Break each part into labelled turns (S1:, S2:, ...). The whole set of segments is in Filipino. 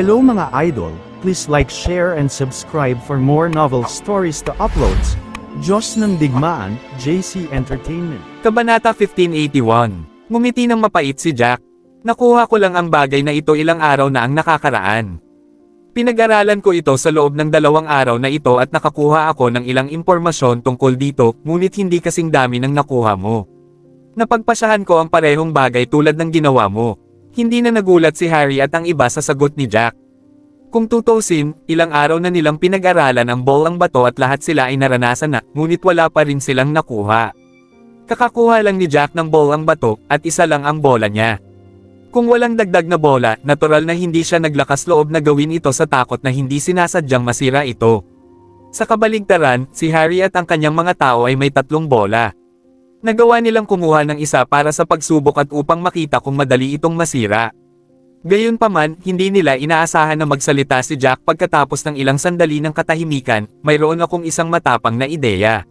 S1: Hello mga idol, please like, share and subscribe for more novel stories to uploads. Diyos ng Digmaan, JC Entertainment.
S2: Kabanata 1581. Ngumiti ng mapait si Jack. Nakuha ko lang ang bagay na ito ilang araw na ang nakakaraan. Pinag-aralan ko ito sa loob ng 2 araw na ito at nakakuha ako ng ilang impormasyon tungkol dito, ngunit hindi kasing dami ng nakuha mo. Napagpasyahan ko ang parehong bagay tulad ng ginawa mo. Hindi na nagulat si Harry at ang iba sa sagot ni Jack. Kung tutusin, ilang araw na nilang pinag-aralan ang bolang bato at lahat sila ay naranasan na, ngunit wala pa rin silang nakuha. Kakakuha lang ni Jack ng bolang bato, at isa lang ang bola niya. Kung walang dagdag na bola, natural na hindi siya naglakas loob na gawin ito sa takot na hindi sinasadyang masira ito. Sa kabaligtaran, si Harry at ang kanyang mga tao ay may 3 bola. Nagawa nilang kumuha ng isa para sa pagsubok at upang makita kung madali itong masira. Gayunpaman, hindi nila inaasahan na magsalita si Jack pagkatapos ng ilang sandali ng katahimikan. Mayroon akong isang matapang na ideya.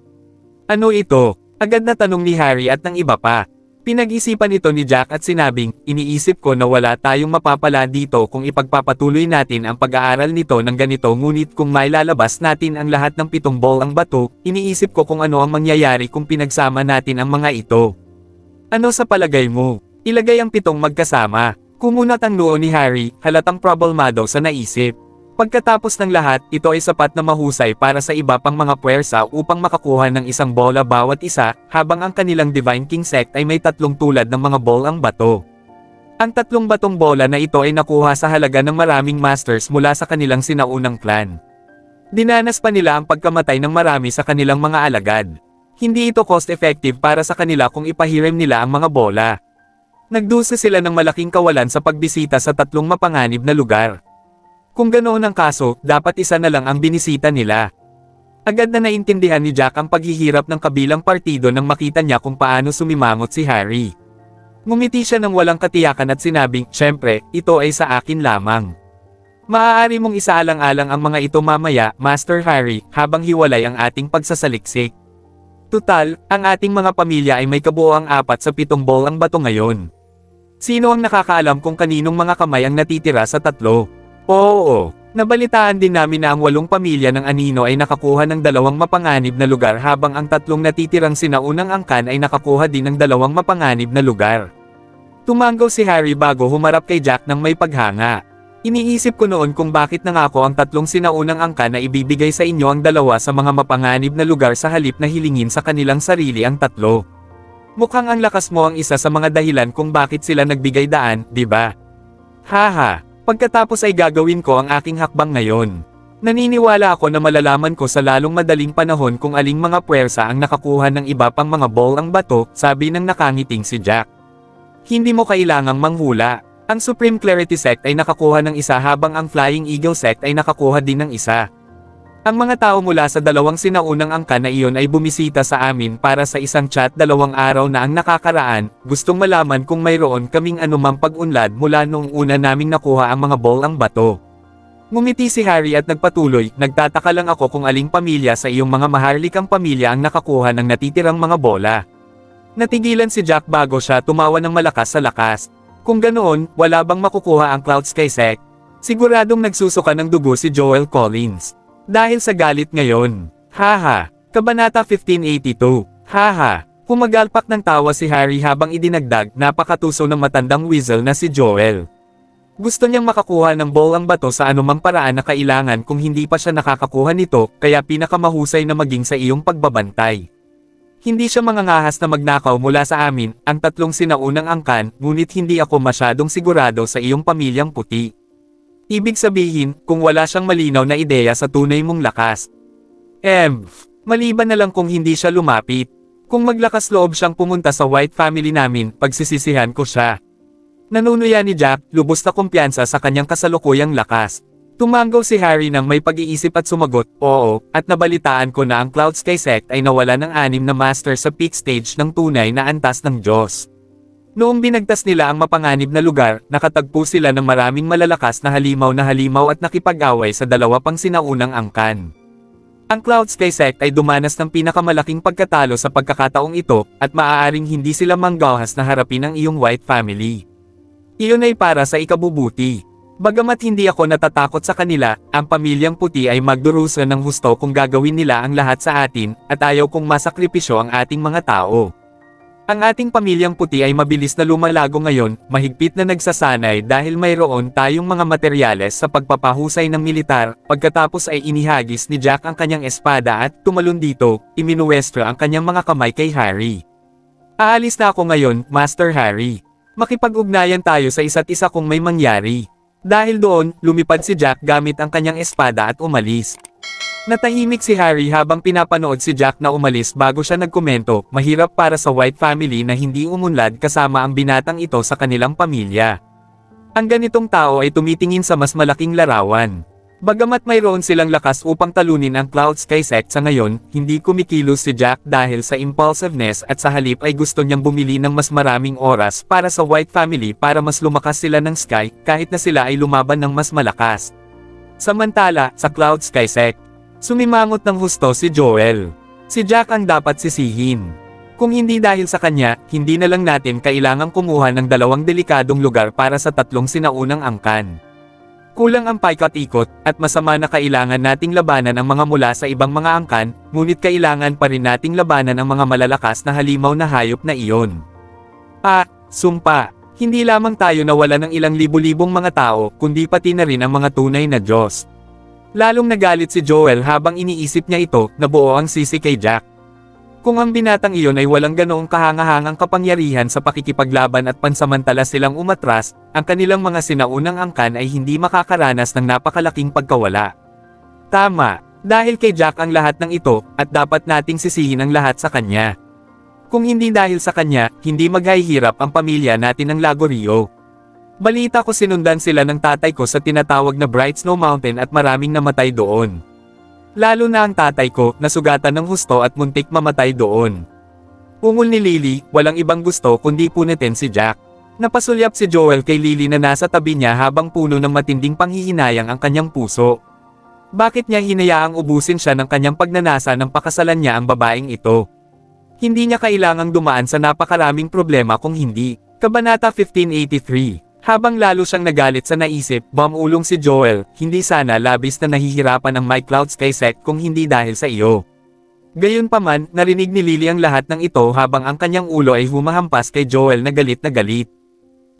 S2: Ano ito? Agad na tanong ni Harry at ng iba pa. Pinag-isipan ito ni Jack at sinabing, iniisip ko na wala tayong mapapala dito kung ipagpapatuloy natin ang pag-aaral nito ng ganito, ngunit kung mailalabas natin ang lahat ng 7 bolang bato, iniisip ko kung ano ang mangyayari kung pinagsama natin ang mga ito. Ano sa palagay mo? Ilagay ang 7 magkasama. Kumunat ang noo ni Harry, halatang problemado sa naisip. Pagkatapos ng lahat, ito ay sapat na mahusay para sa iba pang mga puwersa upang makakuha ng isang bola bawat isa, habang ang kanilang Divine King sect ay may 3 tulad ng mga bolang bato. Ang 3 batong bola na ito ay nakuha sa halaga ng maraming masters mula sa kanilang sinaunang clan. Dinanas pa nila ang pagkamatay ng marami sa kanilang mga alagad. Hindi ito cost-effective para sa kanila kung ipahiram nila ang mga bola. Nagdusa sila ng malaking kawalan sa pagbisita sa 3 mapanganib na lugar. Kung ganoon ang kaso, dapat isa na lang ang binisita nila. Agad na naintindihan ni Jack ang paghihirap ng kabilang partido nang makita niya kung paano sumimangot si Harry. Ngumiti siya ng walang katiyakan at sinabing, "Siyempre, ito ay sa akin lamang. Maaari mong isaalang-alang ang mga ito mamaya, Master Harry, habang hiwalay ang ating pagsasaliksik. Tutal, ang ating mga pamilya ay may kabuoang 4 sa 7 bolang bato ngayon. Sino ang nakakaalam kung kaninong mga kamay ang natitira sa 3? Oo, nabalitaan din namin na ang 8 pamilya ng Anino ay nakakuha ng 2 mapanganib na lugar habang ang 3 natitirang sinaunang angkan ay nakakuha din ng 2 mapanganib na lugar." Tumanggaw si Harry bago humarap kay Jack ng may paghanga. "Iniisip ko noon kung bakit nangako ang 3 sinaunang angkan na ibibigay sa inyo ang 2 sa mga mapanganib na lugar sa halip na hilingin sa kanilang sarili ang 3. Mukhang ang lakas mo ang isa sa mga dahilan kung bakit sila nagbigay daan, di ba? Haha. Pagkatapos ay gagawin ko ang aking hakbang ngayon. Naniniwala ako na malalaman ko sa lalong madaling panahon kung aling mga puwersa ang nakakuha ng iba pang mga bolang bato," sabi ng nakangiting si Jack. "Hindi mo kailangang manghula. Ang Supreme Clarity Sect ay nakakuha ng isa habang ang Flying Eagle Sect ay nakakuha din ng isa. Ang mga tao mula sa 2 sinaunang angkan na iyon ay bumisita sa amin para sa isang chat 2 araw na ang nakakaraan, gustong malaman kung mayroon kaming anumang pag-unlad mula noong una naming nakuha ang mga bolang bato." Ngumiti si Harry at nagpatuloy, "Nagtataka lang ako kung aling pamilya sa iyong mga maharlikang pamilya ang nakakuha ng natitirang mga bola." Natigilan si Jack bago siya tumawa ng malakas sa lakas. "Kung ganoon, wala bang makukuha ang Cloud Sky Sect? Siguradong nagsusuka ng dugo si Joel Collins. Dahil sa galit ngayon. Haha." Kabanata 1582. Haha. Pumagalpak ng tawa si Harry habang idinagdag, napakatuso ng matandang weasel na si Joel. Gusto niyang makakuha ng bolang bato sa anumang paraan na kailangan kung hindi pa siya nakakakuha nito, kaya pinakamahusay na maging sa iyong pagbabantay. Hindi siya mangangahas na magnakaw mula sa amin, ang 3 sinaunang angkan, ngunit hindi ako masyadong sigurado sa iyong pamilyang puti. Ibig sabihin, kung wala siyang malinaw na ideya sa tunay mong lakas. Maliban na lang kung hindi siya lumapit. Kung maglakas loob siyang pumunta sa White family namin, pagsisisihan ko siya. Nanunuya ni Jack, lubos na kumpiyansa sa kanyang kasalukuyang lakas. Tumanggaw si Harry nang may pag-iisip at sumagot, "Oo, at nabalitaan ko na ang Cloud Sky Sect ay nawala ng 6 na master sa peak stage ng tunay na antas ng Diyos. Noong binagtas nila ang mapanganib na lugar, nakatagpo sila ng maraming malalakas na halimaw at nakipag-away sa 2 pang sinaunang angkan. Ang Cloud Sky Sect ay dumanas ng pinakamalaking pagkatalo sa pagkakataong ito, at maaaring hindi sila manggahas na harapin ang iyong White family. Iyon ay para sa ikabubuti. Bagamat hindi ako natatakot sa kanila, ang pamilyang puti ay magdurusa ng husto kung gagawin nila ang lahat sa atin, at ayaw kong masakripisyo ang ating mga tao. Ang ating pamilyang puti ay mabilis na lumalago ngayon, mahigpit na nagsasanay dahil mayroon tayong mga materyales sa pagpapahusay ng militar, pagkatapos ay inihagis ni Jack ang kanyang espada at, tumalon dito, iminuwestro ang kanyang mga kamay kay Harry. Aalis na ako ngayon, Master Harry. Makipag-ugnayan tayo sa isa't isa kung may mangyari. Dahil doon, lumipad si Jack gamit ang kanyang espada at umalis. Natahimik si Harry habang pinapanood si Jack na umalis bago siya nagkomento, mahirap para sa White family na hindi umunlad kasama ang binatang ito sa kanilang pamilya. Ang ganitong tao ay tumitingin sa mas malaking larawan. Bagamat mayroon silang lakas upang talunin ang Cloud Sky Sect sa ngayon, hindi kumikilos si Jack dahil sa impulsiveness at sa halip ay gusto niyang bumili ng mas maraming oras para sa White family para mas lumakas sila ng Sky kahit na sila ay lumaban ng mas malakas. Samantala, sa Cloud Sky Sect, sumimangot ng husto si Joel. Si Jack ang dapat sisihin. Kung hindi dahil sa kanya, hindi na lang natin kailangang kumuha ng 2 delikadong lugar para sa 3 sinaunang angkan. Kulang ang paikot-ikot, at masama na kailangan nating labanan ang mga mula sa ibang mga angkan, ngunit kailangan pa rin nating labanan ang mga malalakas na halimaw na hayop na iyon. Sumpa, hindi lamang tayo nawala ng ilang libu-libong mga tao, kundi pati na rin ang mga tunay na Diyos. Lalong nagalit si Joel habang iniisip niya ito, na buo ang sisi kay Jack. Kung ang binatang iyon ay walang ganoong kahangahangang kapangyarihan sa pakikipaglaban at pansamantala silang umatras, ang kanilang mga sinaunang angkan ay hindi makakaranas ng napakalaking pagkawala. Tama, dahil kay Jack ang lahat ng ito, at dapat nating sisihin ang lahat sa kanya. Kung hindi dahil sa kanya, hindi maghahirap ang pamilya natin ng Lagorio. Balita ko sinundan sila ng tatay ko sa tinatawag na Bright Snow Mountain at maraming namatay doon. Lalo na ang tatay ko, nasugatan ng husto at muntik mamatay doon. Ungol ni Lily, walang ibang gusto kundi punitin si Jack. Napasulyap si Joel kay Lily na nasa tabi niya habang puno ng matinding panghihinayang ang kanyang puso. Bakit niya hinayaang ubusin siya ng kanyang pagnanasa nang pakasalan niya ang babaeng ito? Hindi niya kailangang dumaan sa napakaraming problema kung hindi. Kabanata 1583. Habang lalo siyang nagalit sa naisip, bumulong si Joel, hindi sana labis na nahihirapan ang My Cloud Sky Sect kung hindi dahil sa iyo. Gayunpaman, narinig ni Lily ang lahat ng ito habang ang kanyang ulo ay humahampas kay Joel na galit na galit.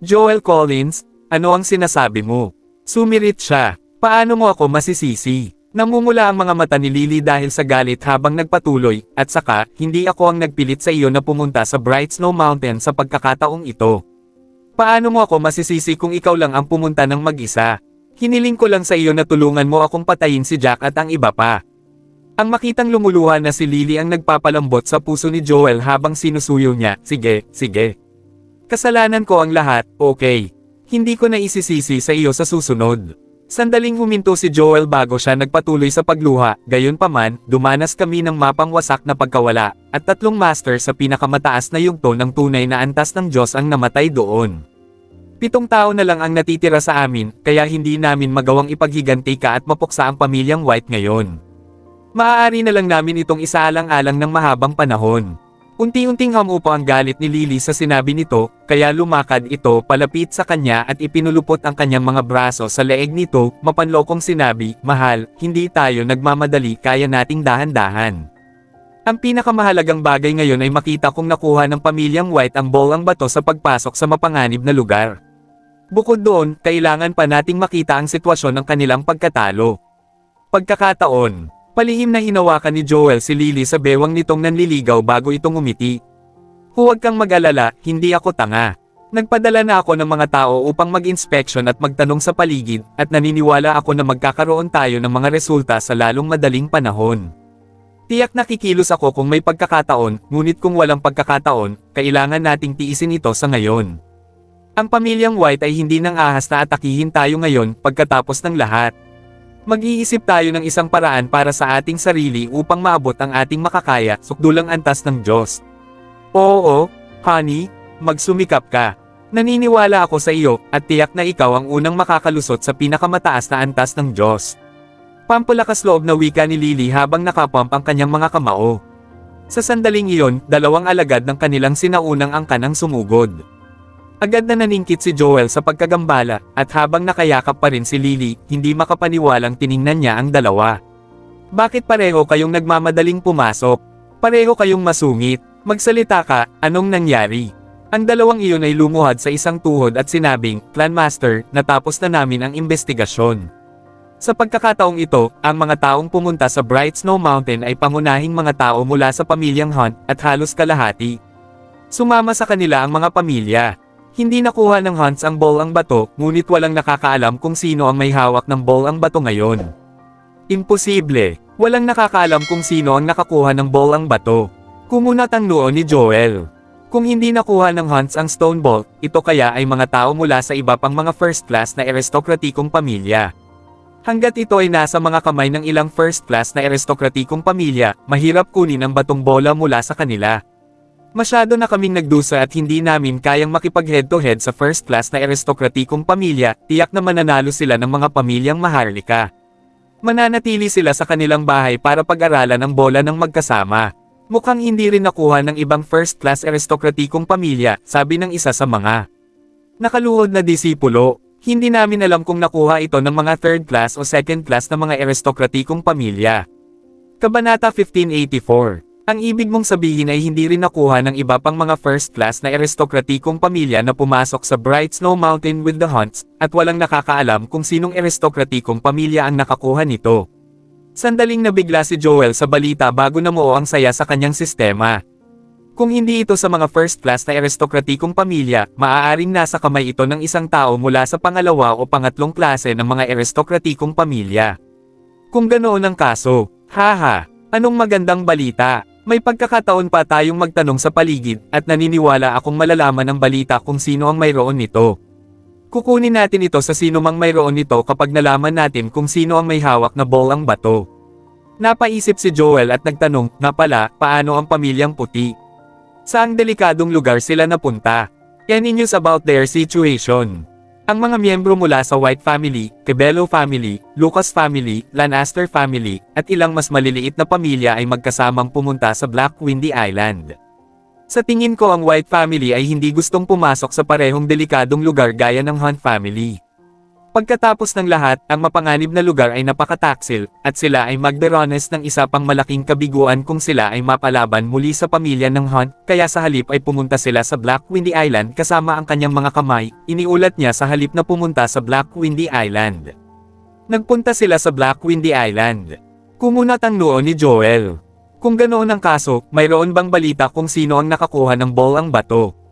S2: Joel Collins, ano ang sinasabi mo? Sumirit siya. Paano mo ako masisisi? Namumula ang mga mata ni Lily dahil sa galit habang nagpatuloy, at saka, hindi ako ang nagpilit sa iyo na pumunta sa Bright Snow Mountain sa pagkakataong ito. Paano mo ako masisisi kung ikaw lang ang pumunta ng mag-isa? Hiniling ko lang sa iyo na tulungan mo akong patayin si Jack at ang iba pa. Ang makitang lumuluha na si Lily ang nagpapalambot sa puso ni Joel habang sinusuyo niya, sige, sige. Kasalanan ko ang lahat, okay. Hindi ko na isisisi sa iyo sa susunod. Sandaling huminto si Joel bago siya nagpatuloy sa pagluha, gayunpaman, dumanas kami ng mapangwasak na pagkawala, at 3 master sa pinakamataas na yugto ng tunay na antas ng Diyos ang namatay doon. 7 tao na lang ang natitira sa amin, kaya hindi namin magawang ipaghiganti ka at mapuksa ang pamilyang White ngayon. Maaari na lang namin itong isaalang-alang ng mahabang panahon. Unti-unting hamupa ang galit ni Lily sa sinabi nito, kaya lumakad ito palapit sa kanya at ipinulupot ang kanyang mga braso sa leeg nito, mapanlokong sinabi, mahal, hindi tayo nagmamadali, kaya nating dahan-dahan. Ang pinakamahalagang bagay ngayon ay makita kung nakuha ng pamilyang White ang bolang bato sa pagpasok sa mapanganib na lugar. Bukod doon, kailangan pa nating makita ang sitwasyon ng kanilang pagkatalo. Pagkakataon. Palihim na hinawakan ni Joel si Lily sa bewang nitong nanliligaw bago itong umiti. Huwag kang mag-alala, hindi ako tanga. Nagpadala na ako ng mga tao upang mag-inspeksyon at magtanong sa paligid, at naniniwala ako na magkakaroon tayo ng mga resulta sa lalong madaling panahon. Tiyak na kikilos ako kung may pagkakataon, ngunit kung walang pagkakataon, kailangan nating tiisin ito sa ngayon. Ang pamilyang White ay hindi nang ahas na atakihin tayo ngayon pagkatapos ng lahat. Mag-iisip tayo ng isang paraan para sa ating sarili upang maabot ang ating makakaya, sukdulang antas ng Diyos. Oo, honey, magsumikap ka. Naniniwala ako sa iyo, at tiyak na ikaw ang unang makakalusot sa pinakamataas na antas ng Diyos. Pampalakas loob na wika ni Lily habang nakapump ang kanyang mga kamao. Sa sandaling iyon, 2 alagad ng kanilang sinaunang angkan ang sumugod. Agad na naningkit si Joel sa pagkagambala, at habang nakayakap pa rin si Lily, hindi makapaniwalang tiningnan niya ang dalawa. Bakit pareho kayong nagmamadaling pumasok? Pareho kayong masungit. Magsalita ka, anong nangyari? Ang dalawang iyon ay lumuhad sa isang tuhod at sinabing, Clan Master, natapos na namin ang investigasyon. Sa pagkakataong ito, ang mga taong pumunta sa Bright Snow Mountain ay pangunahing mga tao mula sa pamilyang Hunt at halos kalahati. Sumama sa kanila ang mga pamilya. Hindi nakuha ng Hunts ang ball ang bato, ngunit walang nakakaalam kung sino ang may hawak ng ball ang bato ngayon. Imposible. Walang nakakaalam kung sino ang nakakuha ng ball ang bato. Kumunat ang noo ni Joel. Kung hindi nakuha ng Hunts ang stone ball, ito kaya ay mga tao mula sa iba pang mga first class na aristokratikong pamilya. Hanggat ito ay nasa mga kamay ng ilang first class na aristokratikong pamilya, mahirap kunin ang batong bola mula sa kanila. Masyado na kaming nagdusa at hindi namin kayang makipag head-to-head sa first class na aristokratikong pamilya, tiyak na mananalo sila ng mga pamilyang maharlika. Mananatili sila sa kanilang bahay para pag-aralan ang bola ng magkasama. Mukhang hindi rin nakuha ng ibang first class aristokratikong pamilya, sabi ng isa sa mga nakaluhod na disipulo. Hindi namin alam kung nakuha ito ng mga third class o second class na mga aristokratikong pamilya. Kabanata 1584. Ang ibig mong sabihin ay hindi rin nakuha ng iba pang mga first class na aristokratikong pamilya na pumasok sa Bright Snow Mountain with the Hunts, at walang nakakaalam kung sinong aristokratikong pamilya ang nakakuha nito. Sandaling nabigla si Joel sa balita bago namuo ang saya sa kanyang sistema. Kung hindi ito sa mga first class na aristokratikong pamilya, maaaring nasa kamay ito ng isang tao mula sa pangalawa o pangatlong klase ng mga aristokratikong pamilya. Kung ganoon ang kaso, haha, anong magandang balita? May pagkakataon pa tayong magtanong sa paligid, at naniniwala akong malalaman ang balita kung sino ang mayroon nito. Kukunin natin ito sa sino mang mayroon nito kapag nalaman natin kung sino ang may hawak na ball ang bato. Napaisip si Joel at nagtanong, nga pala, paano ang pamilyang puti? Saang delikadong lugar sila napunta? Any news about their situation? Ang mga miyembro mula sa White Family, Cabello Family, Lucas Family, Lancaster Family, at ilang mas maliliit na pamilya ay magkasamang pumunta sa Black Windy Island. Sa tingin ko ang White Family ay hindi gustong pumasok sa parehong delikadong lugar gaya ng Hunt Family. Pagkatapos ng lahat, ang mapanganib na lugar ay napakataksil, at sila ay magderanes ng isa pang malaking kabiguan kung sila ay mapalaban muli sa pamilya ng Hunt, kaya sa halip ay pumunta sila sa Black Windy Island kasama ang kanyang mga kamay, iniulat niya sa halip na pumunta sa Black Windy Island. Nagpunta sila sa Black Windy Island. Kumunat ang noo ni Joel. Kung ganoon ang kaso, mayroon bang balita kung sino ang nakakuha ng ball ang bato?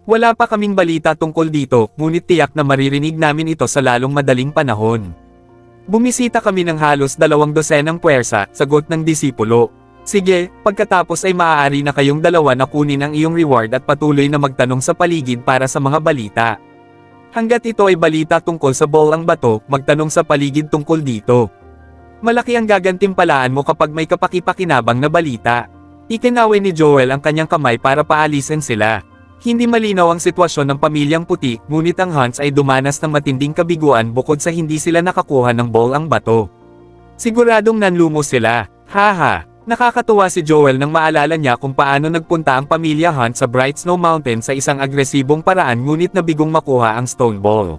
S2: Wala pa kaming balita tungkol dito, ngunit tiyak na maririnig namin ito sa lalong madaling panahon. Bumisita kami ng halos 200 puwersa, sagot ng disipulo. Sige, pagkatapos ay maaari na kayong dalawa na kunin ang iyong reward at patuloy na magtanong sa paligid para sa mga balita. Hanggat ito ay balita tungkol sa ball ang bato, magtanong sa paligid tungkol dito. Malaki ang gagantimpalaan mo kapag may kapakipakinabang na balita. Ikinaway ni Joel ang kanyang kamay para paalisin sila. Hindi malinaw ang sitwasyon ng pamilyang puti, ngunit ang Hunts ay dumanas ng matinding kabiguan bukod sa hindi sila nakakuha ng ball ang bato. Siguradong nanlumo sila. Haha, nakakatuwa si Joel nang maalala niya kung paano nagpunta ang pamilya Hunt sa Bright Snow Mountain sa isang agresibong paraan ngunit nabigong makuha ang stone ball.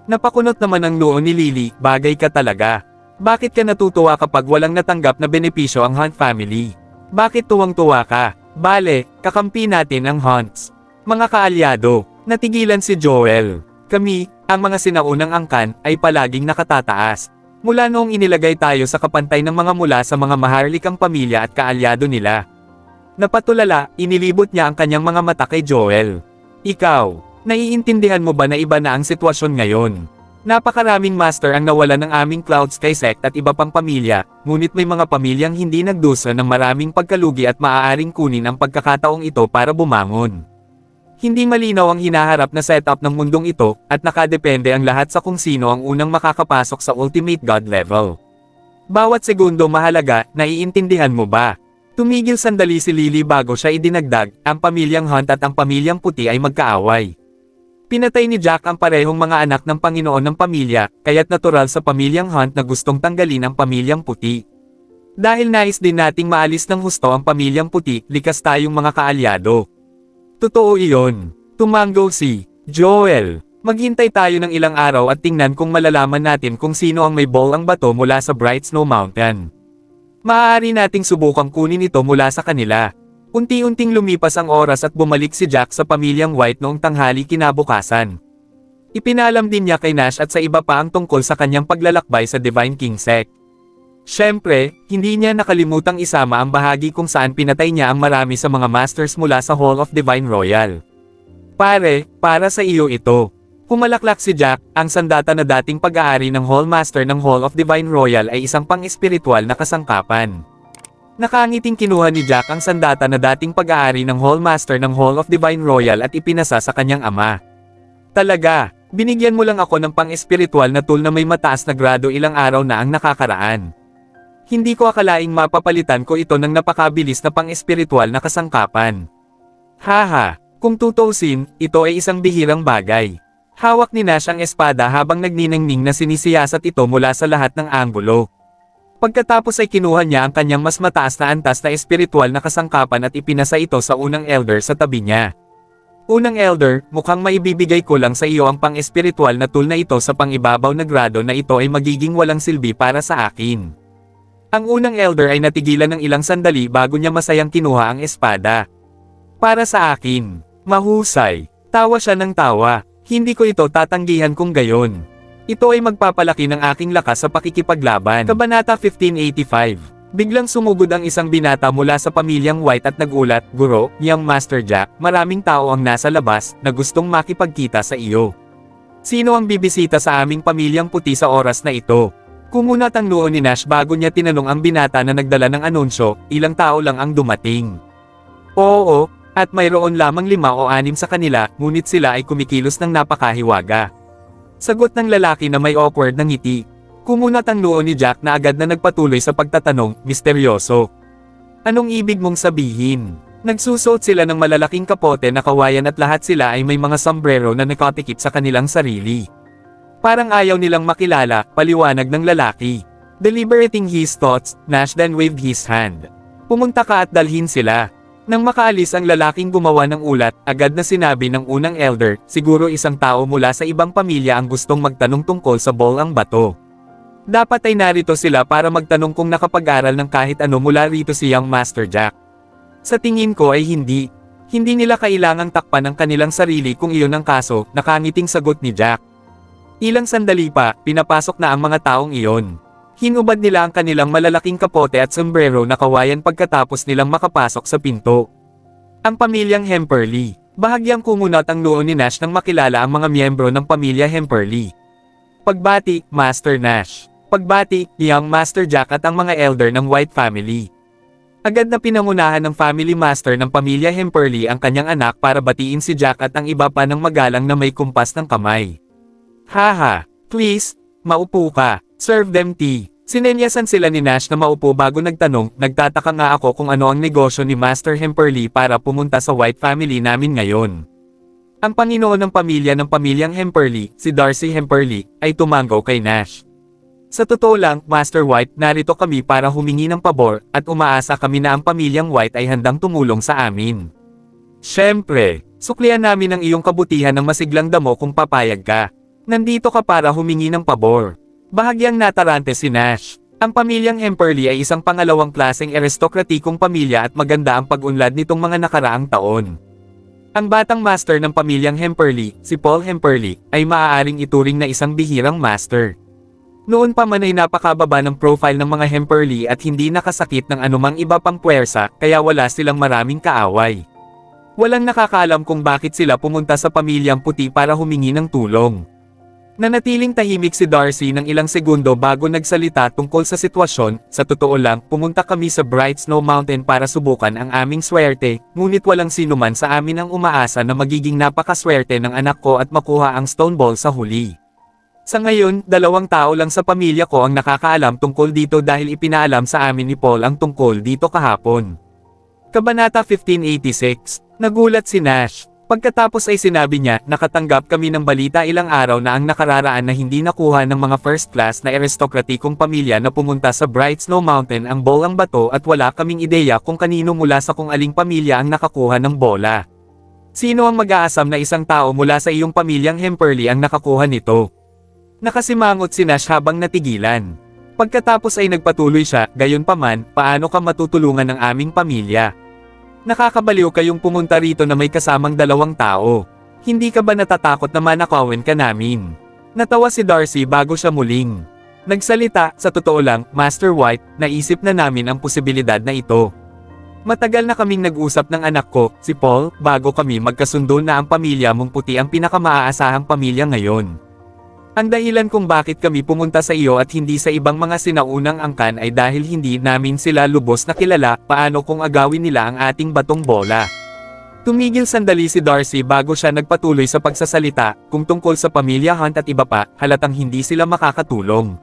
S2: Napakunot naman ang noo ni Lily, bagay ka talaga. Bakit ka natutuwa kapag walang natanggap na benepisyo ang Hunt family? Bakit tuwang-tuwa ka? Bale, kakampi natin ang Hunts. Mga kaalyado, natigilan si Joel. Kami, ang mga sinaunang angkan, ay palaging nakatataas. Mula noong inilagay tayo sa kapantay ng mga mula sa mga maharlikang pamilya at kaalyado nila. Napatulala, inilibot niya ang kanyang mga mata kay Joel. Ikaw, naiintindihan mo ba na iba na ang sitwasyon ngayon? Napakaraming master ang nawalan ng aming Cloud Sky sect at iba pang pamilya, ngunit may mga pamilyang hindi nagdusa ng maraming pagkalugi at maaaring kunin ang pagkakataong ito para bumangon. Hindi malinaw ang hinaharap na setup ng mundong ito, at nakadepende ang lahat sa kung sino ang unang makakapasok sa Ultimate God level. Bawat segundo mahalaga, naiintindihan mo ba? Tumigil sandali si Lily bago siya idinagdag, ang pamilyang Hunt at ang pamilyang puti ay magkaaway. Pinatay ni Jack ang parehong mga anak ng Panginoon ng pamilya, kaya't natural sa pamilyang Hunt na gustong tanggalin ang pamilyang puti. Dahil nais din nating maalis ng husto ang pamilyang puti, likas tayong mga kaalyado. Totoo iyon. Tumango si Joel, maghintay tayo ng ilang araw at tingnan kung malalaman natin kung sino ang may bolang bato mula sa Bright Snow Mountain. Maaari nating subukang kunin ito mula sa kanila. Unti-unting lumipas ang oras at bumalik si Jack sa pamilyang White noong tanghali kinabukasan. Ipinalam din niya kay Nash at sa iba pa ang tungkol sa kanyang paglalakbay sa Divine King Sect. Siyempre, hindi niya nakalimutang isama ang bahagi kung saan pinatay niya ang marami sa mga masters mula sa Hall of Divine Royal. Pare, para sa iyo ito. Pumalaklak si Jack, ang sandata na dating pag-aari ng Hall Master ng Hall of Divine Royal ay isang pang-espiritual na kasangkapan. Nakangiting kinuha ni Jack ang sandata na dating pag-aari ng Hall Master ng Hall of Divine Royal at ipinasa sa kanyang ama. Talaga, binigyan mo lang ako ng pang-espiritual na tool na may mataas na grado ilang araw na ang nakakaraan. Hindi ko akalaing mapapalitan ko ito ng napakabilis na pang-espiritual na kasangkapan. Haha, kung tutuusin, ito ay isang bihirang bagay. Hawak ni Nash ang espada habang nagniningning na sinisiyasat ito mula sa lahat ng anggulo. Pagkatapos ay kinuha niya ang kanyang mas mataas na antas na espiritual na kasangkapan at ipinasa ito sa unang elder sa tabi niya. Unang elder, mukhang maibibigay ko lang sa iyo ang pang-espiritual na tool na ito sa pangibabaw na grado na ito ay magiging walang silbi para sa akin. Ang unang elder ay natigilan ng ilang sandali bago niya masayang kinuha ang espada. Para sa akin, mahusay. Tawa siya ng tawa. Hindi ko ito tatanggihan kung gayon. Ito ay magpapalaki ng aking lakas sa pakikipaglaban. Kabanata 1585. Biglang sumugod ang isang binata mula sa pamilyang White at nagulat, Guro, Young Master Jack, maraming tao ang nasa labas na gustong makipagkita sa iyo. Sino ang bibisita sa aming pamilyang puti sa oras na ito? Kumunat ang noo ni Nash bago niya tinanong ang binata na nagdala ng anunsyo, ilang tao lang ang dumating. Oo, at mayroon lamang 5 o 6 sa kanila, ngunit sila ay kumikilos ng napakahiwaga. Sagot ng lalaki na may awkward na ngiti. Kumunat ang noo ni Jack na agad na nagpatuloy sa pagtatanong, misteryoso. Anong ibig mong sabihin? Nagsusuot sila ng malalaking kapote na kawayan at lahat sila ay may mga sombrero na nakatikip sa kanilang sarili. Parang ayaw nilang makilala, paliwanag ng lalaki. Deliberating his thoughts, Nash then waved his hand. Pumunta ka at dalhin sila. Nang makaalis ang lalaking gumawa ng ulat, agad na sinabi ng unang elder, siguro isang tao mula sa ibang pamilya ang gustong magtanong tungkol sa bolang bato. Dapat ay narito sila para magtanong kung nakapag-aral ng kahit ano mula rito si Young Master Jack. Sa tingin ko ay hindi. Hindi nila kailangang takpan ang kanilang sarili kung iyon ang kaso, nakangiting sagot ni Jack. Ilang sandali pa, pinapasok na ang mga taong iyon. Hinubad nila ang kanilang malalaking kapote at sombrero na kawayan pagkatapos nilang makapasok sa pinto. Ang pamilyang Hemperly. Bahagyang kumunat ang noo ni Nash nang makilala ang mga miyembro ng pamilya Hemperly. Pagbati, Master Nash. Pagbati, Young Master Jack at ang mga elder ng White Family. Agad na pinangunahan ng Family Master ng pamilya Hemperly ang kanyang anak para batiin si Jack at ang iba pa ng magalang na may kumpas ng kamay. Haha, please, maupo ka. Serve them tea. Sinenyasan sila ni Nash na maupo bago nagtanong, nagtataka nga ako kung ano ang negosyo ni Master Hemperly para pumunta sa White Family namin ngayon. Ang Panginoon ng pamilyang Hemperly, si Darcy Hemperly, ay tumanggaw kay Nash. Sa totoo lang, Master White, narito kami para humingi ng pabor, at umaasa kami na ang pamilyang White ay handang tumulong sa amin. Siyempre, suklian namin ang iyong kabutihan ng masiglang damo kung papayag ka. Nandito ka para humingi ng pabor. Bahagyang natarante si Nash. Ang pamilyang Hemperly ay isang pangalawang klaseng aristokratikong pamilya at maganda ang pag-unlad nitong mga nakaraang taon. Ang batang master ng pamilyang Hemperly, si Paul Hemperly, ay maaaring ituring na isang bihirang master. Noon pa man ay napakababa ng profile ng mga Hemperly at hindi nakasakit ng anumang iba pang puwersa, kaya wala silang maraming kaaway. Walang nakakaalam kung bakit sila pumunta sa pamilyang puti para humingi ng tulong. Nanatiling tahimik si Darcy ng ilang segundo bago nagsalita tungkol sa sitwasyon. Sa totoo lang, pumunta kami sa Bright Snow Mountain para subukan ang aming swerte, ngunit walang sinuman sa amin ang umaasa na magiging napakaswerte ng anak ko at makuha ang stone ball sa huli. Sa ngayon, 2 tao lang sa pamilya ko ang nakakaalam tungkol dito dahil ipinaalam sa amin ni Paul ang tungkol dito kahapon. Kabanata 1586. Nagulat si Nash. Pagkatapos ay sinabi niya, nakatanggap kami ng balita ilang araw na ang nakararaan na hindi nakuha ng mga first class na aristokratikong pamilya na pumunta sa Bright Snow Mountain ang bolang bato at wala kaming ideya kung kanino mula sa kung aling pamilya ang nakakuha ng bola. Sino ang mag-aasam na isang tao mula sa iyong pamilyang Hemperly ang nakakuha nito? Nakasimangot si Nash habang natigilan. Pagkatapos ay nagpatuloy siya, gayunpaman, paano ka matutulungan ng aming pamilya? Nakakabaliw kayong pumunta rito na may kasamang 2 tao. Hindi ka ba natatakot na manakawin ka namin? Natawa si Darcy bago siya muling nagsalita. Sa totoo lang, Master White, naisip na namin ang posibilidad na ito. Matagal na kaming nag-usap ng anak ko, si Paul, bago kami magkasundo na ang pamilya mong puti ang pinakamaasahang pamilya ngayon. Ang dahilan kung bakit kami pumunta sa iyo at hindi sa ibang mga sinaunang angkan ay dahil hindi namin sila lubos na kilala. Paano kung agawin nila ang ating batong bola? Tumigil sandali si Darcy bago siya nagpatuloy sa pagsasalita, kung tungkol sa pamilya Hunt at iba pa, halatang hindi sila makakatulong.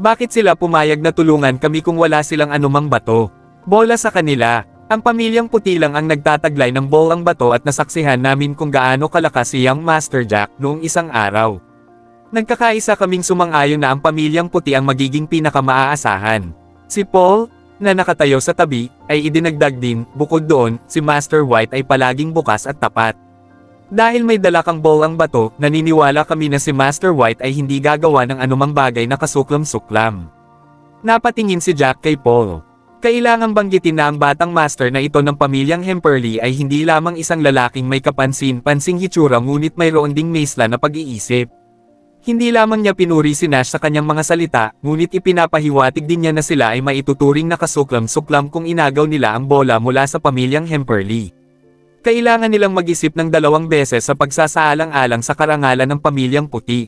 S2: Bakit sila pumayag na tulungan kami kung wala silang anumang bato? Bola sa kanila. Ang pamilyang puti lang ang nagtataglay ng bolang bato at nasaksihan namin kung gaano kalakas si Young Master Jack noong isang araw. Nagkakaisa kaming sumang-ayon na ang pamilyang puti ang magiging pinakamaaasahan. Si Paul, na nakatayo sa tabi, ay idinagdag din. Bukod doon, si Master White ay palaging bukas at tapat. Dahil may dala kang bolang bato, naniniwala kami na si Master White ay hindi gagawa ng anumang bagay na kasuklam-suklam. Napatingin si Jack kay Paul. Kailangang banggitin na ang batang master na ito ng pamilyang Hemperly ay hindi lamang isang lalaking may kapansin-pansing hitsura ngunit mayroon ding maesla na pag-iisip. Hindi lamang niya pinuri si Nash sa kanyang mga salita, ngunit ipinapahiwatig din niya na sila ay maituturing na kasuklam-suklam kung inagaw nila ang bola mula sa pamilyang Hemperly. Kailangan nilang mag-isip ng 2 beses sa pagsasaalang-alang sa karangalan ng pamilyang puti.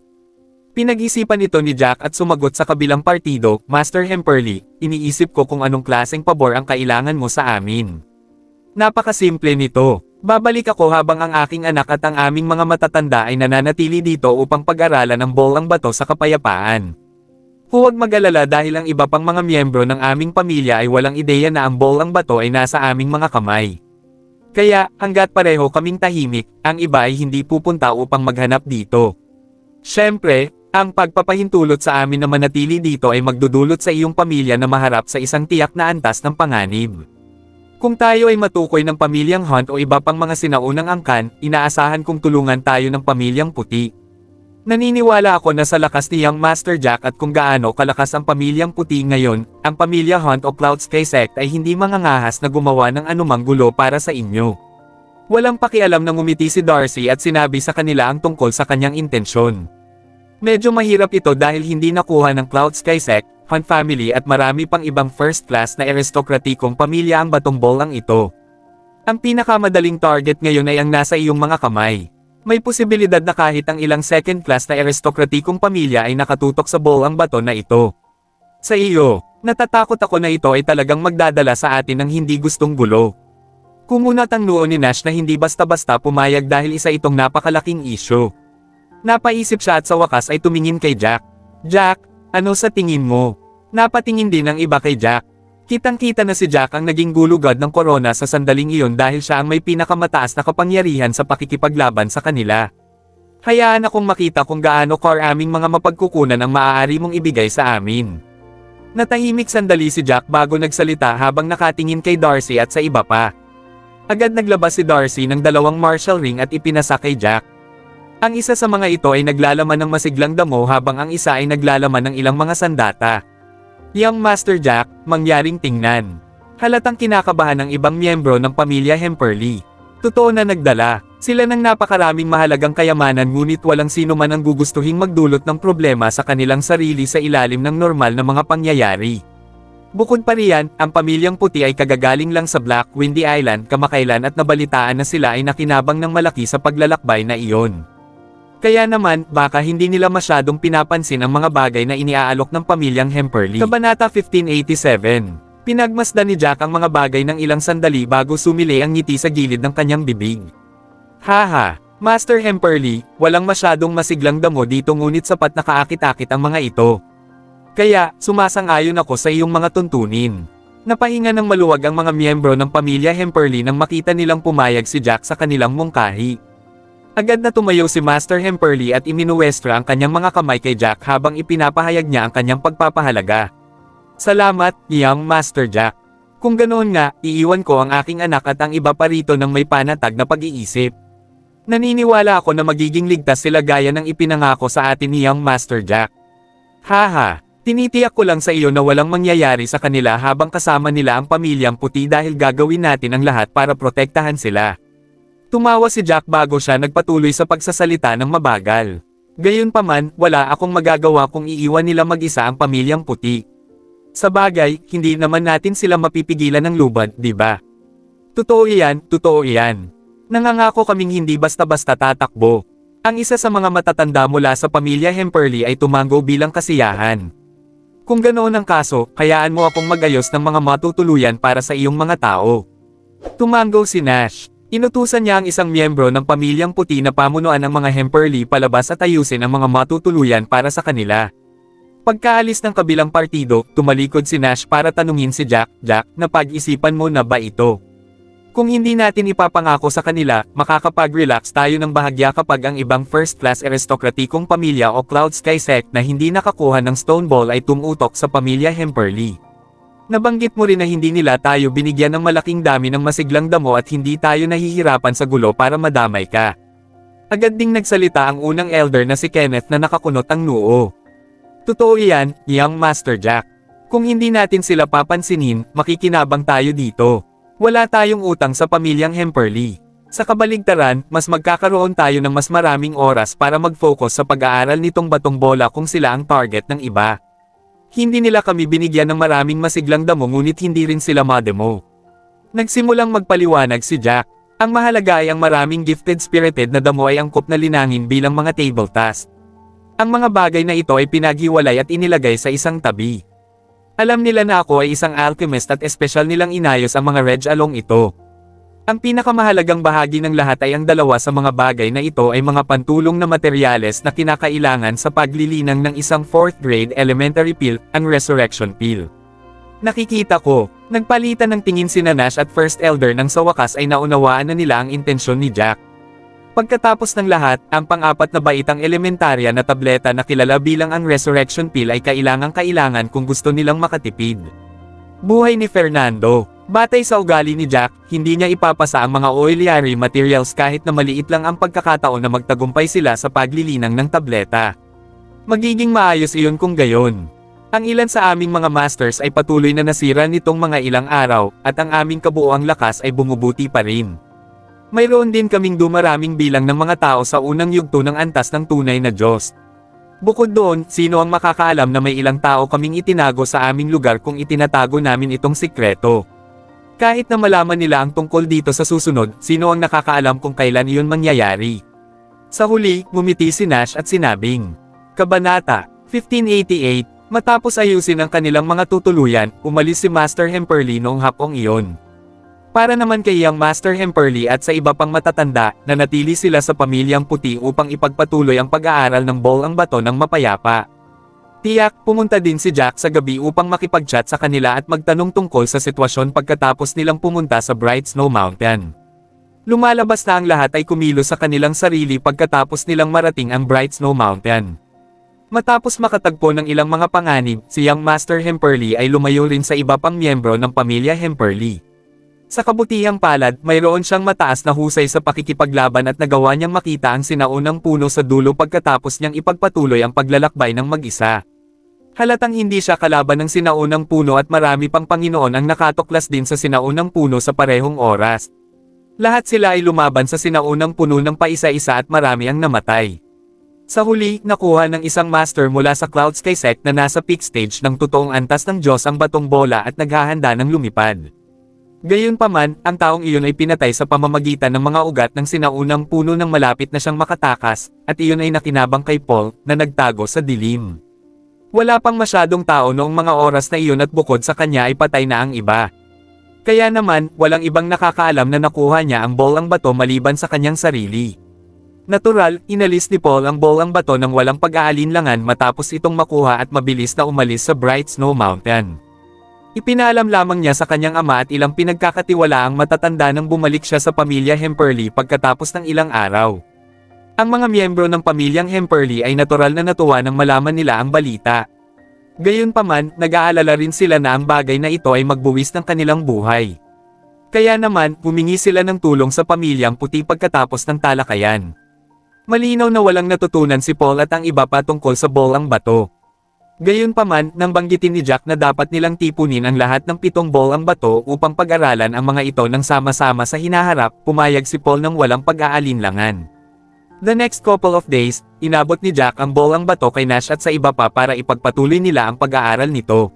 S2: Pinag-isipan ito ni Jack at sumagot sa kabilang partido, Master Hemperly, iniisip ko kung anong klaseng pabor ang kailangan mo sa amin. Napakasimple nito. Babalik ako habang ang aking anak at ang aming mga matatanda ay nananatili dito upang pag-aralan ang bolang bato sa kapayapaan. Huwag mag-alala dahil ang iba pang mga miyembro ng aming pamilya ay walang ideya na ang bolang bato ay nasa aming mga kamay. Kaya, hanggat pareho kaming tahimik, ang iba ay hindi pupunta upang maghanap dito. Siyempre, ang pagpapahintulot sa amin na manatili dito ay magdudulot sa iyong pamilya na maharap sa isang tiyak na antas ng panganib. Kung tayo ay matukoy ng pamilyang Hunt o iba pang mga sinaunang angkan, inaasahan kong tulungan tayo ng pamilyang puti. Naniniwala ako na sa lakas ni Young Master Jack at kung gaano kalakas ang pamilyang puti ngayon, ang pamilya Hunt o Cloud Sky Sect ay hindi mangangahas na gumawa ng anumang gulo para sa inyo. Walang pakialam na ngumiti si Darcy at sinabi sa kanila ang tungkol sa kanyang intensyon. Medyo mahirap ito dahil hindi nakuha ng Cloud Sky Sect, Hunt family at marami pang ibang first class na aristokratikong pamilya ang batong bolang ito. Ang pinakamadaling target ngayon ay ang nasa iyong mga kamay. May posibilidad na kahit ang ilang second class na aristokratikong pamilya ay nakatutok sa bolang bato na ito. Sa iyo, natatakot ako na ito ay talagang magdadala sa atin ng hindi gustong gulo. Kumunat ang noo ni Nash na hindi basta-basta pumayag dahil isa itong napakalaking isyu. Napaisip siya at sa wakas ay tumingin kay Jack. Jack, ano sa tingin mo? Napatingin din ang iba kay Jack. Kitang-kita na si Jack ang naging gulugad ng korona sa sandaling iyon dahil siya ang may pinakamataas na kapangyarihan sa pakikipaglaban sa kanila. Hayaan akong makita kung gaano core aming mga mapagkukunan ang maaari mong ibigay sa amin. Natahimik sandali si Jack bago nagsalita habang nakatingin kay Darcy at sa iba pa. Agad naglabas si Darcy ng 2 martial ring at ipinasa kay Jack. Ang isa sa mga ito ay naglalaman ng masiglang damo habang ang isa ay naglalaman ng ilang mga sandata. Young Master Jack, mangyaring tingnan. Halatang kinakabahan ng ibang miyembro ng pamilya Hemperly. Totoo na nagdala, sila ng napakaraming mahalagang kayamanan ngunit walang sino man ang gugustuhing magdulot ng problema sa kanilang sarili sa ilalim ng normal na mga pangyayari. Bukod pa riyan, ang pamilyang puti ay kagagaling lang sa Black Windy Island kamakailan at nabalitaan na sila ay nakinabang ng malaki sa paglalakbay na iyon. Kaya naman, baka hindi nila masyadong pinapansin ang mga bagay na iniaalok ng pamilyang Hemperly. Kabanata 1587. Pinagmasdan ni Jack ang mga bagay ng ilang sandali bago sumili ang ngiti sa gilid ng kanyang bibig. Haha, Master Hemperly, walang masyadong masiglang damo dito ngunit sapat na kaakit-akit ang mga ito. Kaya, sumasang-ayon ako sa iyong mga tuntunin. Napahinga ng maluwag ang mga miyembro ng pamilya Hemperly nang makita nilang pumayag si Jack sa kanilang mungkahi. Agad na tumayo si Master Hemperly at iminuwestra ang kanyang mga kamay kay Jack habang ipinapahayag niya ang kanyang pagpapahalaga. Salamat, Young Master Jack. Kung ganoon nga, iiwan ko ang aking anak at ang iba pa rito ng may panatag na pag-iisip. Naniniwala ako na magiging ligtas sila gaya ng ipinangako sa atin ni Young Master Jack. Haha, tinitiyak ko lang sa iyo na walang mangyayari sa kanila habang kasama nila ang pamilyang puti dahil gagawin natin ang lahat para protektahan sila. Tumawa si Jack bago siya nagpatuloy sa pagsasalita ng mabagal. Gayunpaman, wala akong magagawa kung iiwan nila mag-isa ang pamilyang puti. Sa bagay, hindi naman natin sila mapipigilan ng lubad, di ba? Totoo iyan, totoo iyan. Nangangako kaming hindi basta-basta tatakbo. Ang isa sa mga matatanda mula sa pamilya Hemperly ay tumango bilang kasiyahan. Kung ganoon ang kaso, hayaan mo akong magayos ng mga matutuluyan para sa iyong mga tao. Tumango si Nash. Inutusan niya ang isang miyembro ng pamilyang puti na pamunuan ng mga Hemperly palabas at ayusin ang mga matutuluyan para sa kanila. Pagkaalis ng kabilang partido, tumalikod si Nash para tanungin si Jack, Jack, napag-isipan mo na ba ito? Kung hindi natin ipapangako sa kanila, makakapag-relax tayo ng bahagya kapag ang ibang first-class aristokratikong pamilya o Cloud Sky sect na hindi nakakuha ng Stone Ball ay tumutok sa pamilya Hemperly. Nabanggit mo rin na hindi nila tayo binigyan ng malaking dami ng masiglang damo at hindi tayo nahihirapan sa gulo para madamay ka. Agad ding nagsalita ang unang elder na si Kenneth na nakakunot ang noo. Totoo iyan, Young Master Jack. Kung hindi natin sila papansinin, makikinabang tayo dito. Wala tayong utang sa pamilyang Hemperly. Sa kabaligtaran, mas magkakaroon tayo ng mas maraming oras para mag-focus sa pag-aaral nitong batong bola kung sila ang target ng iba. Hindi nila kami binigyan ng maraming masiglang damo ngunit hindi rin sila mademo. Nagsimulang magpaliwanag si Jack. Ang mahalaga ay ang maraming gifted-spirited na damo ay angkop na linangin bilang mga table task. Ang mga bagay na ito ay pinaghiwalay at inilagay sa isang tabi. Alam nila na ako ay isang alchemist at espesyal nilang inayos ang mga reg along ito. Ang pinakamahalagang bahagi ng lahat ay ang dalawa sa mga bagay na ito ay mga pantulong na materyales na kinakailangan sa paglilinang ng isang 4th grade elementary pill, ang resurrection pill. Nakikita ko, nagpalitan ng tingin si Nash at First Elder nang sa wakas ay naunawaan na nila ang intensyon ni Jack. Pagkatapos ng lahat, ang pang-apat na baitang elementarya na tableta na kilala bilang ang Resurrection Pill ay kailangan kung gusto nilang makatipid. Buhay ni Fernando. Batay sa ugali ni Jack, hindi niya ipapasa ang mga oiliary materials kahit na maliit lang ang pagkakataon na magtagumpay sila sa paglilinang ng tableta. Magiging maayos iyon kung gayon. Ang ilan sa aming mga masters ay patuloy na nasira nitong mga ilang araw, at ang aming kabuoang lakas ay bumubuti pa rin. Mayroon din kaming dumaraming bilang ng mga tao sa unang yugto ng antas ng tunay na Diyos. Bukod doon, sino ang makakaalam na may ilang tao kaming itinago sa aming lugar kung itinatago namin itong sikreto? Kahit na malaman nila ang tungkol dito sa susunod, sino ang nakakaalam kung kailan iyon mangyayari? Sa huli, ngumiti si Nash at sinabing, Kabanata 1588, matapos ayusin ang kanilang mga tutuluyan, umalis si Master Hemperly noong hapong iyon. Para naman kay Young Master Hemperly at sa iba pang matatanda, nanatili sila sa pamilyang puti upang ipagpatuloy ang pag-aaral ng Ball ang Bato ng mapayapa. Tiyak, pumunta din si Jack sa gabi upang makipag-chat sa kanila at magtanong tungkol sa sitwasyon pagkatapos nilang pumunta sa Bright Snow Mountain. Lumalabas na ang lahat ay kumilos sa kanilang sarili pagkatapos nilang marating ang Bright Snow Mountain. Matapos makatagpo ng ilang mga panganib, si Young Master Hemperly ay lumayo rin sa iba pang miyembro ng pamilya Hemperly. Sa kabutihang palad, mayroon siyang mataas na husay sa pakikipaglaban at nagawa niyang makita ang sinaunang puno sa dulo pagkatapos niyang ipagpatuloy ang paglalakbay ng mag-isa. Halatang hindi siya kalaban ng sinaunang puno at marami pang Panginoon ang nakatuklas din sa sinaunang puno sa parehong oras. Lahat sila ay lumaban sa sinaunang puno ng paisa-isa at marami ang namatay. Sa huli, nakuha ng isang master mula sa Cloud Sky sect na nasa peak stage ng totoong antas ng Diyos ang batong bola at naghahanda ng lumipad. Gayunpaman, ang taong iyon ay pinatay sa pamamagitan ng mga ugat ng sinaunang puno nang malapit na siyang makatakas, at iyon ay nakinabang kay Paul, na nagtago sa dilim. Wala pang masyadong tao noong mga oras na iyon at bukod sa kanya ay patay na ang iba. Kaya naman, walang ibang nakakaalam na nakuha niya ang Ball ang Bato maliban sa kanyang sarili. Natural, inalis ni Paul ang Ball ang Bato nang walang pag-aalinlangan matapos itong makuha at mabilis na umalis sa Bright Snow Mountain. Ipinaalam lamang niya sa kanyang ama at ilang pinagkakatiwalaang matatanda nang bumalik siya sa pamilya Hemperly pagkatapos ng ilang araw. Ang mga miyembro ng pamilyang Hemperly ay natural na natuwa nang malaman nila ang balita. Gayunpaman, nag-aalala rin sila na ang bagay na ito ay magbuwis ng kanilang buhay. Kaya naman, humingi sila ng tulong sa pamilyang puti pagkatapos ng talakayan. Malinaw na walang natutunan si Paul at ang iba pa tungkol sa bolang bato. Gayunpaman, nang banggitin ni Jack na dapat nilang tipunin ang lahat ng 7 bolang bato upang pag-aralan ang mga ito ng sama-sama sa hinaharap, pumayag si Paul ng walang pag-aalinlangan. The next couple of days, inabot ni Jack ang bolang bato kay Nash at sa iba pa para ipagpatuloy nila ang pag-aaral nito.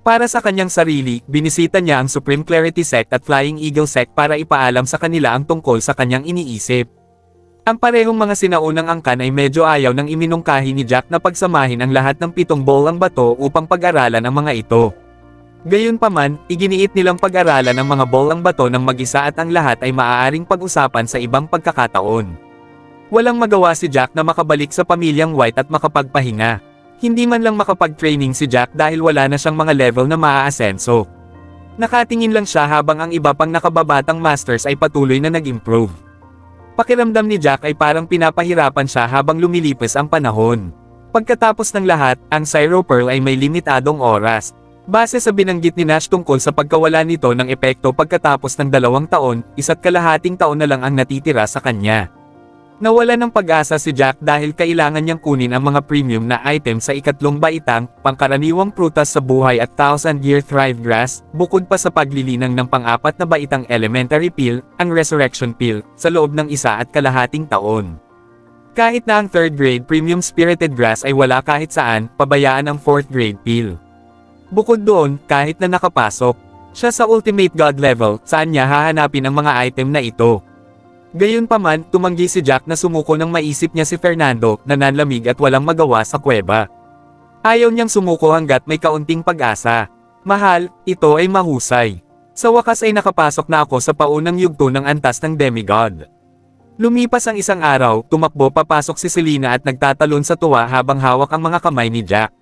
S2: Para sa kanyang sarili, binisita niya ang Supreme Clarity Sect at Flying Eagle Sect para ipaalam sa kanila ang tungkol sa kanyang iniisip. Ang parehong mga sinaunang angkan ay medyo ayaw nang iminungkahi ni Jack na pagsamahin ang lahat ng 7 bolang bato upang pag-aralan ang mga ito. Gayunpaman, iginiit nilang pag-aralan ang mga bolang bato ng mag-isa at ang lahat ay maaaring pag-usapan sa ibang pagkakataon. Walang magawa si Jack na makabalik sa pamilyang White at makapagpahinga. Hindi man lang makapag-training si Jack dahil wala na siyang mga level na maaasenso. Nakatingin lang siya habang ang iba pang nakababatang masters ay patuloy na nag-improve. Pakiramdam ni Jack ay parang pinapahirapan siya habang lumilipas ang panahon. Pagkatapos ng lahat, ang Syro Pearl ay may limitadong oras. Base sa binanggit ni Nash tungkol sa pagkawala nito ng epekto pagkatapos ng 2 taon, 1.5 taon na lang ang natitira sa kanya. Nawala ng pag-asa si Jack dahil kailangan niyang kunin ang mga premium na item sa ikatlong baitang, pangkaraniwang prutas sa buhay at 1000-year Thrive Grass, bukod pa sa paglilinang ng pang-4 na baitang Elementary Pill, ang Resurrection Pill, sa loob ng 1.5 taon. Kahit na ang 3rd grade Premium Spirited Grass ay wala kahit saan, pabayaan ang 4th grade Pill. Bukod doon, kahit na nakapasok siya sa Ultimate God level, saan niya hahanapin ang mga item na ito? Gayunpaman, tumanggi si Jack na sumuko nang maisip niya si Fernando, na nanlamig at walang magawa sa kuweba. Ayaw niyang sumuko hanggat may kaunting pag-asa. Mahal, ito ay mahusay. Sa wakas ay nakapasok na ako sa paunang yugto ng antas ng demigod. Lumipas ang 1 araw, tumakbo papasok si Selena at nagtatalon sa tuwa habang hawak ang mga kamay ni Jack.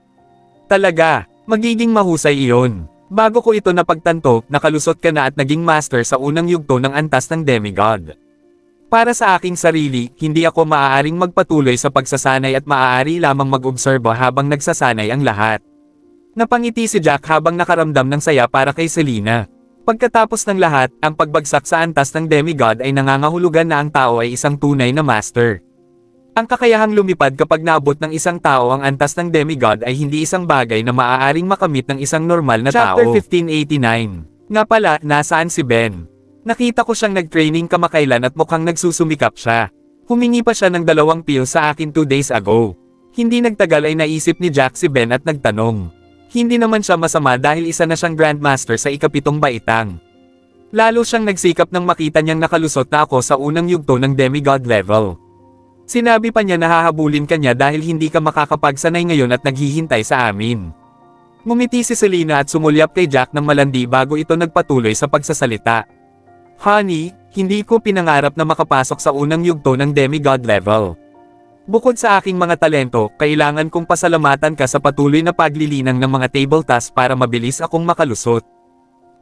S2: Talaga, magiging mahusay iyon. Bago ko ito napagtanto, nakalusot ka na at naging master sa unang yugto ng antas ng demigod. Para sa aking sarili, hindi ako maaaring magpatuloy sa pagsasanay at maaari lamang mag-obserba habang nagsasanay ang lahat. Napangiti si Jack habang nakaramdam ng saya para kay Selena. Pagkatapos ng lahat, ang pagbagsak sa antas ng demigod ay nangangahulugan na ang tao ay isang tunay na master. Ang kakayahang lumipad kapag naabot ng isang tao ang antas ng demigod ay hindi isang bagay na maaaring makamit ng isang normal na tao. Chapter 1589. Nga pala, nasaan si Ben? Nakita ko siyang nag-training kamakailan at mukhang nagsusumikap siya. Humingi pa siya ng 2 pill sa akin 2 days ago. Hindi nagtagal ay naisip ni Jack si Ben at nagtanong. Hindi naman siya masama dahil isa na siyang Grandmaster sa ika-7 baitang. Lalo siyang nagsikap nang makita niyang nakalusot na ako sa unang yugto ng demigod level. Sinabi pa niya na hahabulin ka niya dahil hindi ka makakapagsanay ngayon at naghihintay sa amin. Ngumiti si Selena at sumulyap kay Jack ng malandi bago ito nagpatuloy sa pagsasalita. Honey, hindi ko pinangarap na makapasok sa unang yugto ng demigod level. Bukod sa aking mga talento, kailangan kong pasalamatan ka sa patuloy na paglilinang ng mga table tasks para mabilis akong makalusot.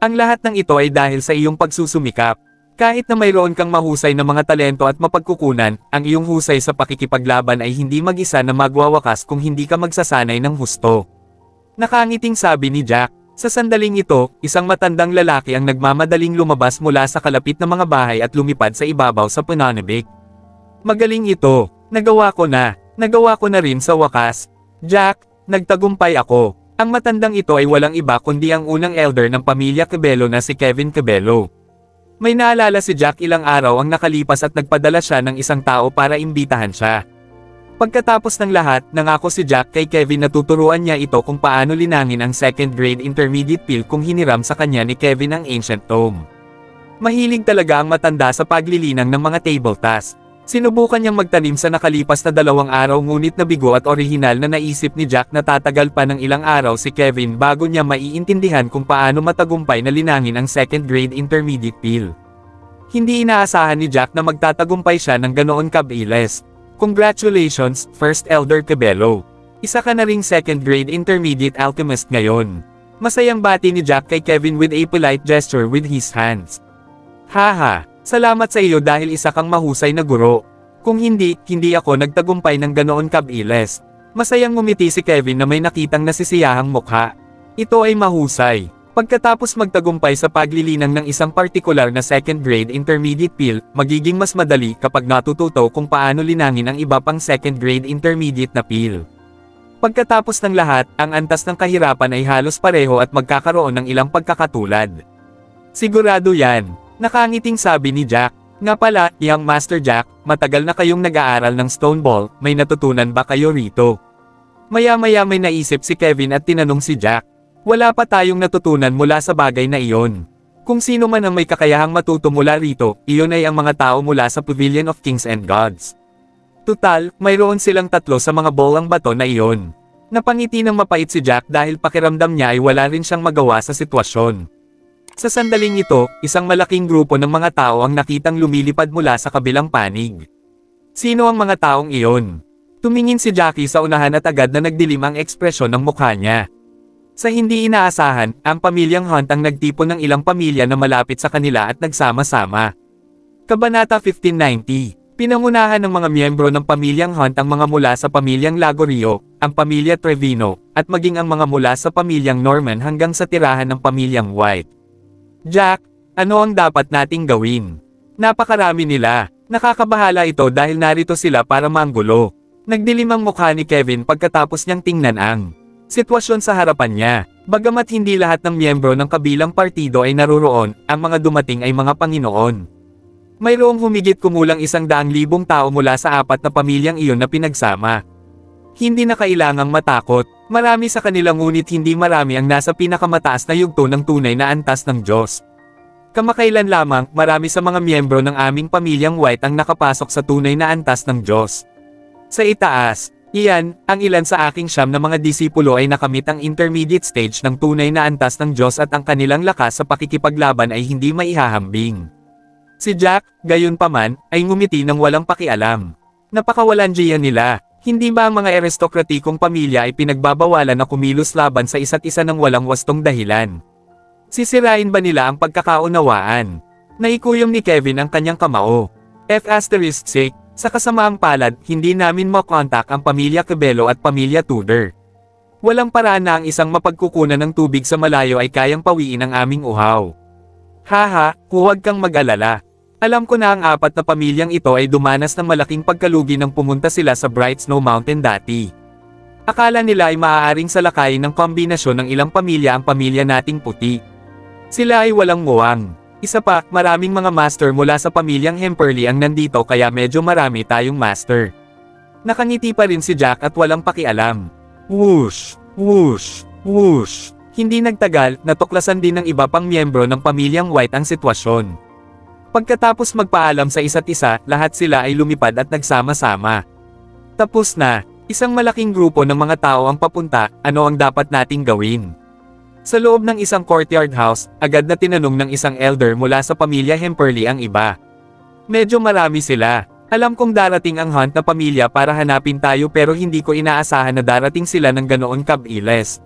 S2: Ang lahat ng ito ay dahil sa iyong pagsusumikap. Kahit na mayroon kang mahusay na mga talento at mapagkukunan, ang iyong husay sa pakikipaglaban ay hindi mag-isa na magwawakas kung hindi ka magsasanay ng husto. Nakangiting sabi ni Jack. Sa sandaling ito, isang matandang lalaki ang nagmamadaling lumabas mula sa kalapit na mga bahay at lumipad sa ibabaw sa pananabik. Magaling ito. Nagawa ko na. Nagawa ko na rin sa wakas. Jack, nagtagumpay ako. Ang matandang ito ay walang iba kundi ang unang elder ng pamilya Cabello na si Kevin Cabello. May naalala si Jack ilang araw ang nakalipas at nagpadala siya ng isang tao para imbitahan siya. Pagkatapos ng lahat, nangako si Jack kay Kevin na tuturuan niya ito kung paano linangin ang 2nd grade intermediate pill kung hiniram sa kanya ni Kevin ang ancient tome. Mahilig talaga ang matanda sa paglilinang ng mga table tasks. Sinubukan niyang magtanim sa nakalipas na 2 araw ngunit nabigo at orihinal na naisip ni Jack na tatagal pa ng ilang araw si Kevin bago niya maiintindihan kung paano matagumpay na linangin ang 2nd grade intermediate pill. Hindi inaasahan ni Jack na magtatagumpay siya ng ganoon kabilis. Congratulations, First Elder Cabello. Isa ka na ring 2nd grade intermediate alchemist ngayon. Masayang bati ni Jack kay Kevin with a polite gesture with his hands. Haha, salamat sa iyo dahil isa kang mahusay na guro. Kung hindi ako nagtagumpay ng ganoon kabilis. Masayang ngumiti si Kevin na may nakitang nasisiyahang mukha. Ito ay mahusay. Pagkatapos magtagumpay sa paglilinang ng isang partikular na second-grade intermediate pill, magiging mas madali kapag natututo kung paano linangin ang iba pang second-grade intermediate na pill. Pagkatapos ng lahat, ang antas ng kahirapan ay halos pareho at magkakaroon ng ilang pagkakatulad. Sigurado yan, nakangiting sabi ni Jack. Nga pala, Young Master Jack, matagal na kayong nag-aaral ng Stoneball, may natutunan ba kayo rito? Maya-maya may naisip si Kevin at tinanong si Jack. Wala pa tayong natutunan mula sa bagay na iyon. Kung sino man ang may kakayahang matuto mula rito, iyon ay ang mga tao mula sa Pavilion of Kings and Gods. Tutal, mayroon silang 3 sa mga bolang bato na iyon. Napangiti ng mapait si Jack dahil pakiramdam niya ay wala rin siyang magawa sa sitwasyon. Sa sandaling ito, isang malaking grupo ng mga tao ang nakitang lumilipad mula sa kabilang panig. Sino ang mga taong iyon? Tumingin si Jackie sa unahan at agad na nagdilim ang ekspresyon ng mukha niya. Sa hindi inaasahan, ang pamilyang Hunt ang nagtipon ng ilang pamilya na malapit sa kanila at nagsama-sama. Kabanata 1590. Pinangunahan ng mga miyembro ng pamilyang Hunt ang mga mula sa pamilyang Lagorio, ang pamilya Trevino, at maging ang mga mula sa pamilyang Norman hanggang sa tirahan ng pamilyang White. Jack, ano ang dapat nating gawin? Napakarami nila. Nakakabahala ito dahil narito sila para manggulo. Nagdilim ang mukha ni Kevin pagkatapos niyang tingnan ang sitwasyon sa harapan niya. Bagamat hindi lahat ng miyembro ng kabilang partido ay naruroon, ang mga dumating ay mga Panginoon. Mayroong humigit kumulang 100,000 tao mula sa 4 na pamilyang iyon na pinagsama. Hindi na kailangang matakot, marami sa kanila ngunit hindi marami ang nasa pinakamataas na yugto ng tunay na antas ng Diyos. Kamakailan lamang, marami sa mga miyembro ng aming pamilyang White ang nakapasok sa tunay na antas ng Diyos. Sa itaas, iyan, ang ilan sa aking 9 na mga disipulo ay nakamit ang intermediate stage ng tunay na antas ng Diyos at ang kanilang lakas sa pakikipaglaban ay hindi maihahambing. Si Jack, gayunpaman, ay ngumiti ng walang pakialam. Napakawalandiya nila. Hindi ba ang mga aristokratikong pamilya ay pinagbabawalan na kumilos laban sa isa't isa ng walang wastong dahilan? Sisirain ba nila ang pagkakaunawaan? Naikuyom ni Kevin ang kanyang kamao. F***, sa kasamaang palad, hindi namin makontak ang pamilya Cabello at pamilya Tudor. Walang paraan na ang isang mapagkukunan ng tubig sa malayo ay kayang pawiin ang aming uhaw. Haha, huwag kang mag-alala. Alam ko na ang 4 na pamilyang ito ay dumanas ng malaking pagkalugi nang pumunta sila sa Bright Snow Mountain dati. Akala nila ay maaaring salakayin ng kombinasyon ng ilang pamilya ang pamilya nating puti. Sila ay walang muwang. Isa pa, maraming mga master mula sa pamilyang Hemperley ang nandito kaya medyo marami tayong master. Nakangiti pa rin si Jack at walang pakialam. Whoosh! Whoosh! Whoosh! Hindi nagtagal, natuklasan din ng iba pang miyembro ng pamilyang White ang sitwasyon. Pagkatapos magpaalam sa isa't isa, lahat sila ay lumipad at nagsama-sama. Tapos na, isang malaking grupo ng mga tao ang papunta, ano ang dapat nating gawin? Sa loob ng isang courtyard house, agad na tinanong ng isang elder mula sa pamilya Hemperley ang iba. Medyo marami sila. Alam kong darating ang Hunt na pamilya para hanapin tayo pero hindi ko inaasahan na darating sila ng ganoon kabilis.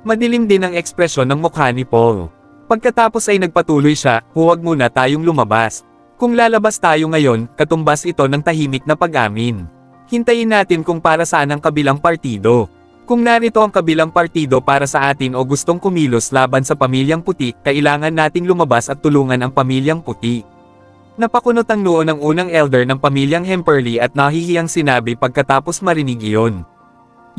S2: Madilim din ang ekspresyon ng mukha ni Paul. Pagkatapos ay nagpatuloy siya, huwag muna tayong lumabas. Kung lalabas tayo ngayon, katumbas ito ng tahimik na pag-amin. Hintayin natin kung para saan ang kabilang partido. Kung narito ang kabilang partido para sa atin o gustong kumilos laban sa pamilyang puti, kailangan nating lumabas at tulungan ang pamilyang puti. Napakunot ang noo ng unang elder ng pamilyang Hemperley at nahihiyang sinabi pagkatapos marinig iyon.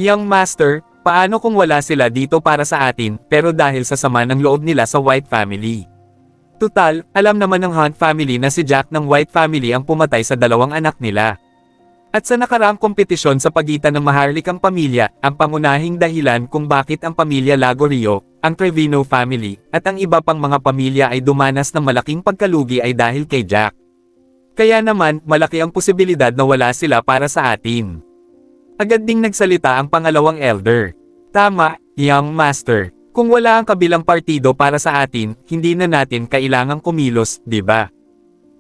S2: Young Master, paano kung wala sila dito para sa atin, pero dahil sa sama ng loob nila sa White family? Tutal, alam naman ng Hunt family na si Jack ng White family ang pumatay sa 2 anak nila. At sa nakaraang kompetisyon sa pagitan ng maharlikang pamilya, ang pangunahing dahilan kung bakit ang pamilya Lagorio, ang Trevino family, at ang iba pang mga pamilya ay dumanas ng malaking pagkalugi ay dahil kay Jack. Kaya naman, malaki ang posibilidad na wala sila para sa atin. Agad ding nagsalita ang pangalawang elder. Tama, Young Master. Kung wala ang kabilang partido para sa atin, hindi na natin kailangang kumilos, di ba?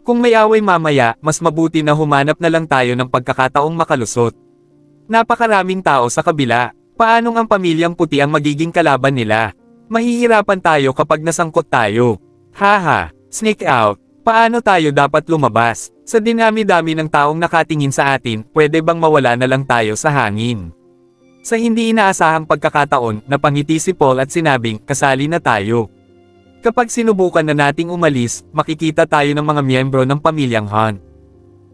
S2: Kung may away mamaya, mas mabuti na humanap na lang tayo ng pagkakataong makalusot. Napakaraming tao sa kabila. Paanong ang pamilyang puti ang magiging kalaban nila? Mahihirapan tayo kapag nasangkot tayo. Haha, sneak out. Paano tayo dapat lumabas? Sa dinami-dami ng taong nakatingin sa atin, pwede bang mawala na lang tayo sa hangin? Sa hindi inaasahang pagkakataon, napangiti si Paul at sinabing, kasali na tayo. Kapag sinubukan na nating umalis, makikita tayo ng mga miyembro ng pamilyang Han.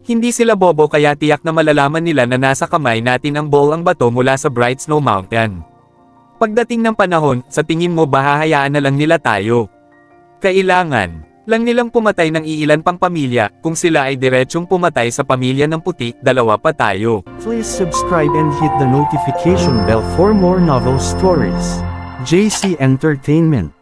S2: Hindi sila bobo kaya tiyak na malalaman nila na nasa kamay natin ang bowl ang bato mula sa Bright Snow Mountain. Pagdating ng panahon, sa tingin mo ba hahayaan na lang nila tayo? Kailangan lang nilang pumatay ng iilan pang pamilya, kung sila ay diretsyong pumatay sa pamilya ng puti, dalawa pa tayo.
S1: Please subscribe and hit the notification bell for more novel stories. JC Entertainment.